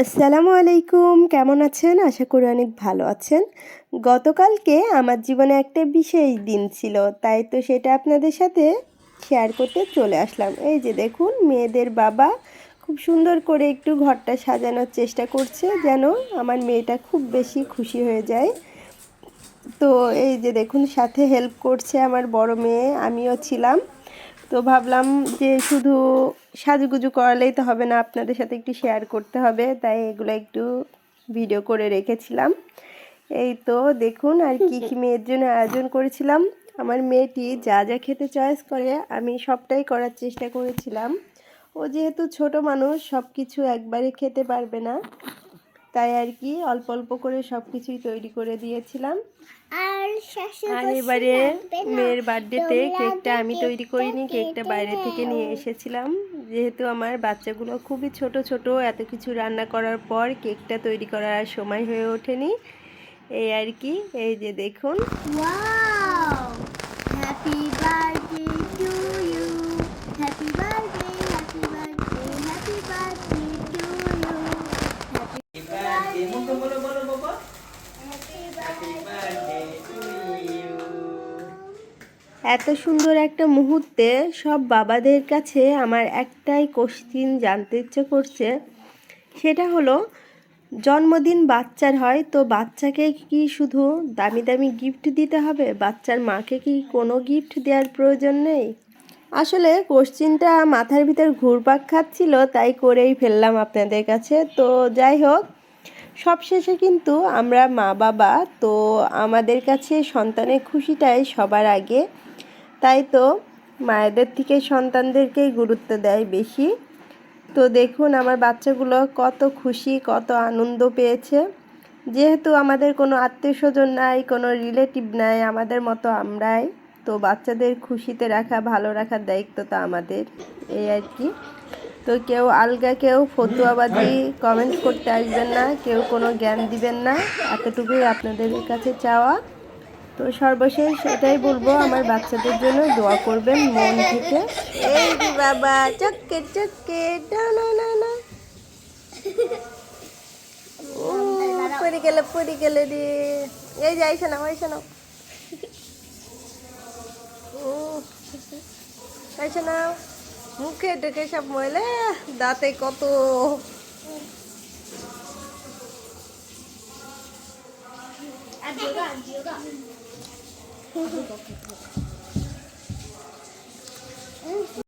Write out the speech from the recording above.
আসসালামু আলাইকুম, কেমন আছেন? আশা করি অনেক ভালো আছেন। গতকালকে আমার জীবনে একটা বিশেষ দিন ছিল, তাই তো সেটা আপনাদের সাথে শেয়ার করতে চলে আসলাম। এই যে দেখুন, মেয়েদের বাবা খুব সুন্দর করে একটু ঘরটা সাজানোর চেষ্টা করছে, যেন আমার মেয়েটা খুব বেশি খুশি হয়ে যায়। তো এই যে দেখুন, সাথে হেল্প করছে আমার বড় মেয়ে, আমিও ছিলাম। তো ভাবলাম যে শুধু সাজুগুজু করালেই তো হবে না, আপনাদের সাথে একটু শেয়ার করতে হবে, তাই এগুলো একটু ভিডিও করে রেখেছিলাম। এই তো দেখুন, আর কি কি মেয়ের জন্য আয়োজন করেছিলাম। আমার মেয়েটি যা যা খেতে চয়েস করে আমি সবটাই করার চেষ্টা করেছিলাম। ও যেহেতু ছোট মানুষ, সব কিছু একবারে খেতে পারবে না, তাই আর কি অল্প অল্প করে সব কিছুই তৈরি করে দিয়েছিলাম। আর এবারে মেয়ের বার্থডেতে কেকটা আমি তৈরি করিনি, কেকটা বাইরে থেকে নিয়ে এসেছিলাম। যেহেতু আমার বাচ্চাগুলো খুবই ছোট ছোট, এত কিছু রান্না করার পর কেকটা তৈরি করার আর সময় হয়ে ওঠেনি, এই আর কি। এই যে দেখুন, happy birthday to you, happy birthday, happy birthday, happy birthday to you, happy birthday, বলো বলো বাবা, হ্যাপি বার্থডে টু ইউ। এত সুন্দর একটা মুহূর্তে সব বাবাদের কাছে আমার একটাই কোশ্চিন জানতে ইচ্ছে করছে, সেটা হলো জন্মদিন বাচ্চার হয় তো বাচ্চাকে কি শুধু দামি দামি গিফট দিতে হবে? বাচ্চার মাকে কি কোনো গিফট দেওয়ার প্রয়োজন নেই? আসলে কোশ্চিনটা মাথার ভিতর ঘুরপাক খাচ্ছিল, তাই করেই ফেললাম আপনাদের কাছে। তো যাই হোক, সবশেষে কিন্তু আমরা মা বাবা, তো আমাদের কাছে সন্তানের খুশিটাই সবার আগে। তাই তো মায়েদের থেকে সন্তানদেরকেই গুরুত্ব দেয় বেশি। তো দেখুন, আমার বাচ্চাগুলো কত খুশি, কত আনন্দ পেয়েছে। যেহেতু আমাদের কোনো আত্মীয় স্বজন নাই, কোনো রিলেটিভ নাই, আমাদের মতো আমরাই, তো বাচ্চাদের খুশিতে রাখা, ভালো রাখার দায়িত্ব তো আমাদের, এই আর কি। তো কেউ আলগা, কেউ ফতুয়াবাজি কমেন্ট করতে আসবেন না, কেউ কোনো জ্ঞান দিবেন না, এতটুকুই আপনাদের কাছে চাওয়া। তো সর্বশেষ এটাই বলবো, আমার বাচ্চাদের জন্য দোয়া করবেন মন থেকে। এই রে বাবা, চক্কে চক্কে, না না না, পড়ে গেলে রে। এই যে আইসা নাও, আইসা নাও, আইসা নাও। মুখে ঢুকে সব ময়লা, দাঁতে কত। আর যোগা